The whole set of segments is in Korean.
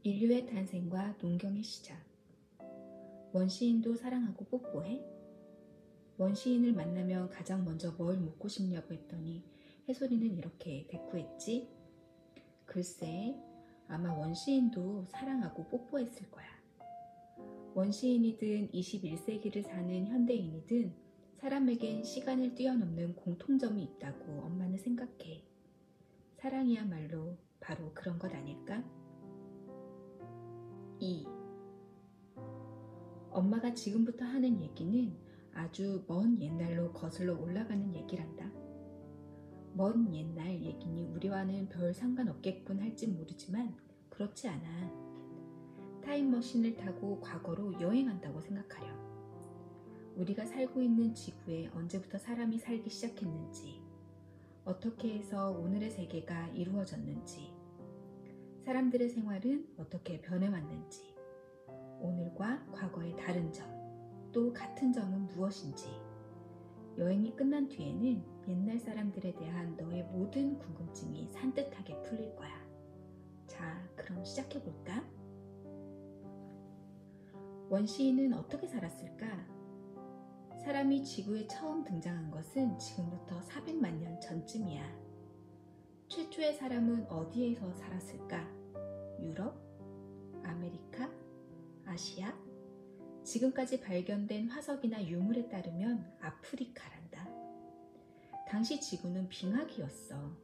인류의 탄생과 농경의 시작. 원시인도 사랑하고 뽀뽀해? 원시인을 만나면 가장 먼저 뭘 묻고 싶냐고 했더니 해솔이는 이렇게 대꾸했지. 글쎄, 아마 원시인도 사랑하고 뽀뽀했을 거야. 원시인이든 21세기를 사는 현대인이든 사람에겐 시간을 뛰어넘는 공통점이 있다고 엄마는 생각해. 사랑이야말로 바로 그런 것 아닐까? 2. 엄마가 지금부터 하는 얘기는 아주 먼 옛날로 거슬러 올라가는 얘기란다. 먼 옛날 얘기니 우리와는 별 상관없겠군 할진 모르지만 그렇지 않아. 타임머신을 타고 과거로 여행한다고 생각하렴. 우리가 살고 있는 지구에 언제부터 사람이 살기 시작했는지, 어떻게 해서 오늘의 세계가 이루어졌는지, 사람들의 생활은 어떻게 변해왔는지, 오늘과 과거의 다른 점, 또 같은 점은 무엇인지, 여행이 끝난 뒤에는 옛날 사람들에 대한 너의 모든 궁금증이 산뜻하게 풀릴 거야. 자, 그럼 시작해볼까? 원시인은 어떻게 살았을까? 사람이 지구에 처음 등장한 것은 지금부터 400만 년 전쯤이야. 최초의 사람은 어디에서 살았을까? 유럽? 아메리카? 아시아? 지금까지 발견된 화석이나 유물에 따르면 아프리카란다. 당시 지구는 빙하기였어.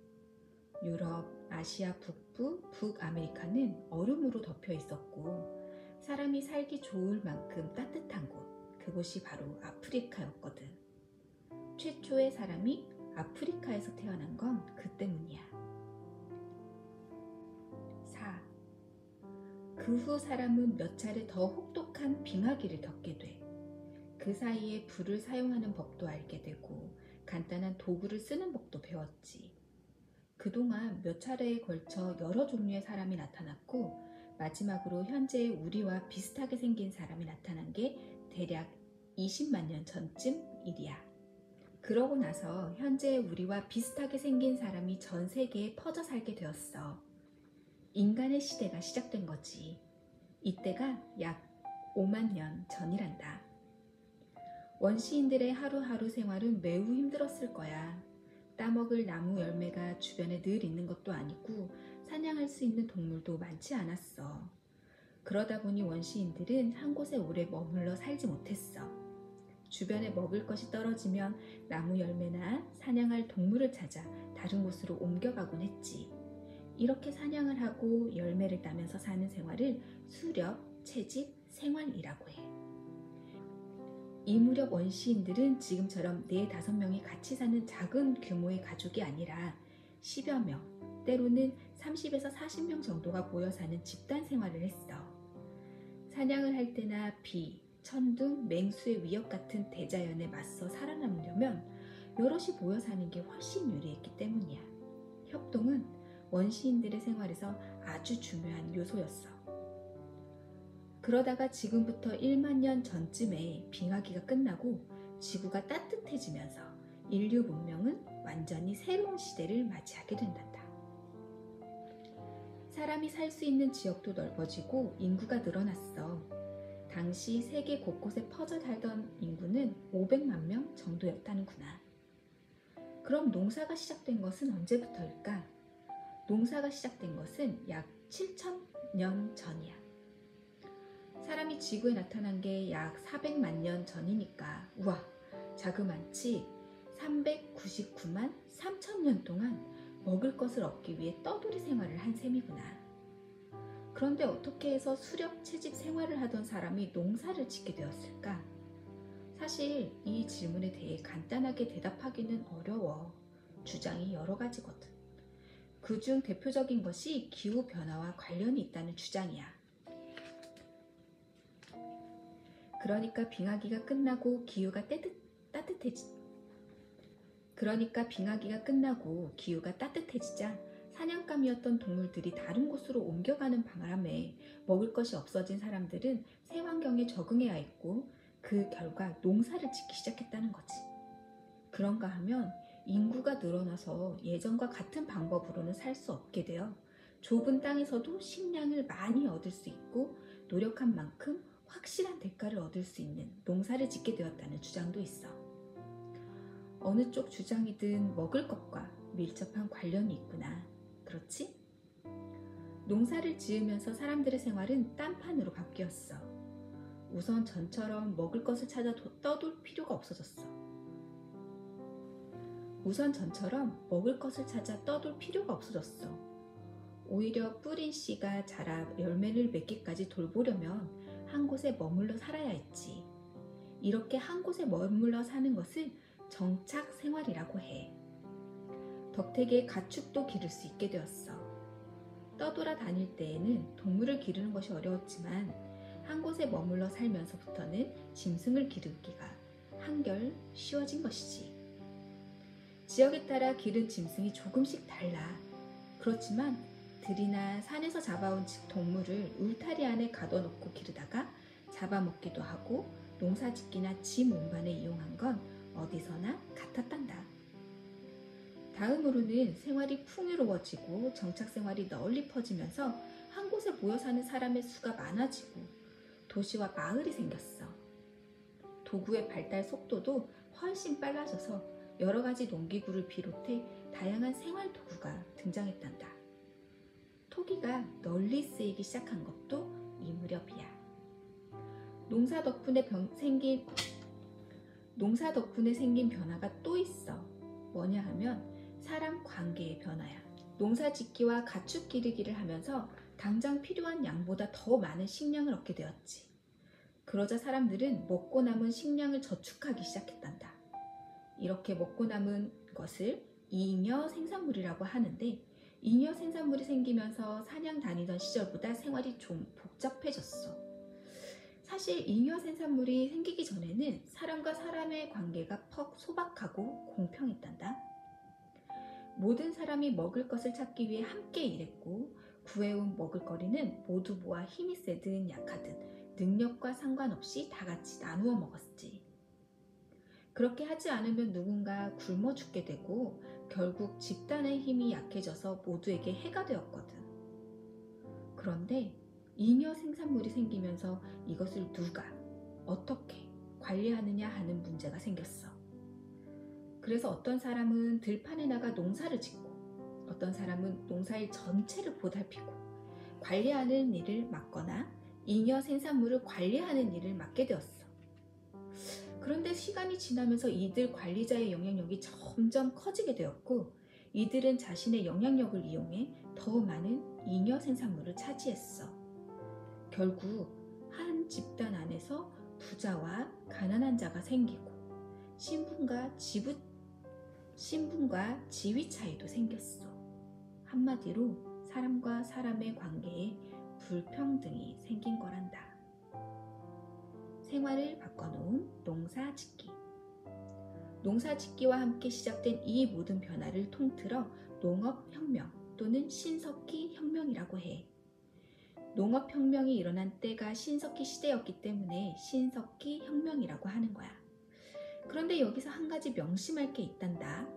유럽, 아시아 북부, 북아메리카는 얼음으로 덮여 있었고 사람이 살기 좋을 만큼 따뜻한 곳, 그곳이 바로 아프리카였거든. 최초의 사람이 아프리카에서 태어난 건 그 때문이야. 4. 그 후 사람은 몇 차례 더 혹독한 빙하기를 겪게 돼. 그 사이에 불을 사용하는 법도 알게 되고 간단한 도구를 쓰는 법도 배웠지. 그동안 몇 차례에 걸쳐 여러 종류의 사람이 나타났고 마지막으로 현재의 우리와 비슷하게 생긴 사람이 나타난 게 대략 20만 년 전쯤 일이야. 그러고 나서 현재의 우리와 비슷하게 생긴 사람이 전 세계에 퍼져 살게 되었어. 인간의 시대가 시작된 거지. 이때가 약 5만 년 전이란다. 원시인들의 하루하루 생활은 매우 힘들었을 거야. 따먹을 나무 열매가 주변에 늘 있는 것도 아니고 사냥할 수 있는 동물도 많지 않았어. 그러다 보니 원시인들은 한 곳에 오래 머물러 살지 못했어. 주변에 먹을 것이 떨어지면 나무 열매나 사냥할 동물을 찾아 다른 곳으로 옮겨가곤 했지. 이렇게 사냥을 하고 열매를 따면서 사는 생활을 수렵, 채집, 생활이라고 해. 이 무렵 원시인들은 지금처럼 4-5명이 같이 사는 작은 규모의 가족이 아니라 10여 명, 때로는 30에서 40명 정도가 모여 사는 집단 생활을 했어. 사냥을 할 때나 비, 천둥, 맹수의 위협 같은 대자연에 맞서 살아남으려면 여럿이 모여 사는 게 훨씬 유리했기 때문이야. 협동은 원시인들의 생활에서 아주 중요한 요소였어. 그러다가 지금부터 1만 년 전쯤에 빙하기가 끝나고 지구가 따뜻해지면서 인류 문명은 완전히 새로운 시대를 맞이하게 된단다. 사람이 살 수 있는 지역도 넓어지고 인구가 늘어났어. 당시 세계 곳곳에 퍼져 살던 인구는 500만 명 정도였다는구나. 그럼 농사가 시작된 것은 언제부터일까? 농사가 시작된 것은 약 7,000년 전이야. 사람이 지구에 나타난 게 약 400만 년 전이니까 우와, 자그만치 399만 3천 년 동안 먹을 것을 얻기 위해 떠돌이 생활을 한 셈이구나. 그런데 어떻게 해서 수렵 채집 생활을 하던 사람이 농사를 짓게 되었을까? 사실 이 질문에 대해 간단하게 대답하기는 어려워. 주장이 여러 가지거든. 그중 대표적인 것이 기후변화와 관련이 있다는 주장이야. 그러니까 빙하기가 끝나고 기후가 따뜻해지자 사냥감이었던 동물들이 다른 곳으로 옮겨가는 바람에 먹을 것이 없어진 사람들은 새 환경에 적응해야 했고 그 결과 농사를 짓기 시작했다는 거지. 그런가 하면 인구가 늘어나서 예전과 같은 방법으로는 살 수 없게 되어 좁은 땅에서도 식량을 많이 얻을 수 있고 노력한 만큼 확실한 대가를 얻을 수 있는 농사를 짓게 되었다는 주장도 있어. 어느 쪽 주장이든 먹을 것과 밀접한 관련이 있구나. 그렇지? 농사를 지으면서 사람들의 생활은 딴판으로 바뀌었어. 우선 전처럼 먹을 것을 찾아 떠돌 필요가 없어졌어. 오히려 뿌린 씨가 자라 열매를 맺기까지 돌보려면 한 곳에 머물러 살아야 했지. 이렇게 한 곳에 머물러 사는 것을 정착 생활이라고 해. 덕택에 가축도 기를 수 있게 되었어. 떠돌아 다닐 때에는 동물을 기르는 것이 어려웠지만 한 곳에 머물러 살면서부터는 짐승을 기르기가 한결 쉬워진 것이지. 지역에 따라 기른 짐승이 조금씩 달라. 그렇지만 들이나 산에서 잡아온 동물을 울타리 안에 가둬놓고 기르다가 잡아먹기도 하고 농사짓기나 집 운반에 이용한 건 어디서나 같았단다. 다음으로는 생활이 풍요로워지고 정착생활이 널리 퍼지면서 한 곳에 모여 사는 사람의 수가 많아지고 도시와 마을이 생겼어. 도구의 발달 속도도 훨씬 빨라져서 여러 가지 농기구를 비롯해 다양한 생활 도구가 등장했단다. 토기가 널리 쓰이기 시작한 것도 이 무렵이야. 농사 덕분에 생긴 변화가 또 있어. 뭐냐 하면 사람 관계의 변화야. 농사 짓기와 가축 기르기를 하면서 당장 필요한 양보다 더 많은 식량을 얻게 되었지. 그러자 사람들은 먹고 남은 식량을 저축하기 시작했단다. 이렇게 먹고 남은 것을 잉여 생산물이라고 하는데, 잉여 생산물이 생기면서 사냥 다니던 시절보다 생활이 좀 복잡해졌어. 사실 잉여 생산물이 생기기 전에는 사람과 사람의 관계가 퍽 소박하고 공평했단다. 모든 사람이 먹을 것을 찾기 위해 함께 일했고 구해온 먹을거리는 모두 모아 힘이 세든 약하든 능력과 상관없이 다 같이 나누어 먹었지. 그렇게 하지 않으면 누군가 굶어 죽게 되고 결국 집단의 힘이 약해져서 모두에게 해가 되었거든. 그런데 잉여 생산물이 생기면서 이것을 누가 어떻게 관리하느냐 하는 문제가 생겼어. 그래서 어떤 사람은 들판에 나가 농사를 짓고 어떤 사람은 농사일 전체를 보살피고 관리하는 일을 맡거나 잉여 생산물을 관리하는 일을 맡게 되었어. 그런데 시간이 지나면서 이들 관리자의 영향력이 점점 커지게 되었고 이들은 자신의 영향력을 이용해 더 많은 잉여 생산물을 차지했어. 결국 한 집단 안에서 부자와 가난한 자가 생기고 신분과 지위 차이도 생겼어. 한마디로 사람과 사람의 관계에 불평등이 생긴 거란다. 생활을 바꿔놓은 농사짓기. 농사짓기와 함께 시작된 이 모든 변화를 통틀어 농업혁명 또는 신석기 혁명이라고 해. 농업혁명이 일어난 때가 신석기 시대였기 때문에 신석기 혁명이라고 하는 거야. 그런데 여기서 한 가지 명심할 게 있단다.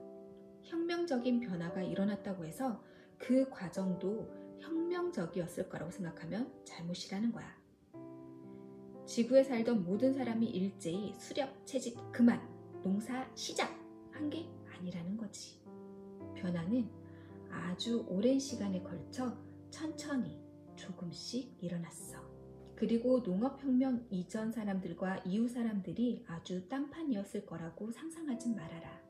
혁명적인 변화가 일어났다고 해서 그 과정도 혁명적이었을 거라고 생각하면 잘못이라는 거야. 지구에 살던 모든 사람이 일제히 수렵, 채집, 그만, 농사 시작 한 게 아니라는 거지. 변화는 아주 오랜 시간에 걸쳐 천천히 조금씩 일어났어. 그리고 농업혁명 이전 사람들과 이후 사람들이 아주 딴판이었을 거라고 상상하지 말아라.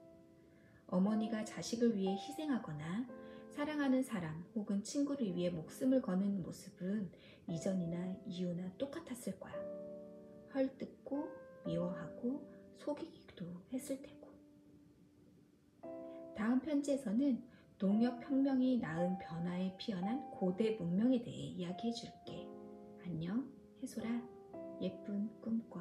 어머니가 자식을 위해 희생하거나 사랑하는 사람 혹은 친구를 위해 목숨을 거는 모습은 이전이나 이후나 똑같았을 거야. 헐뜯고 미워하고 속이기도 했을 테고. 다음 편지에서는 농업혁명이 낳은 변화에 피어난 고대 문명에 대해 이야기해 줄게. 안녕, 해솔아. 예쁜 꿈 꿔.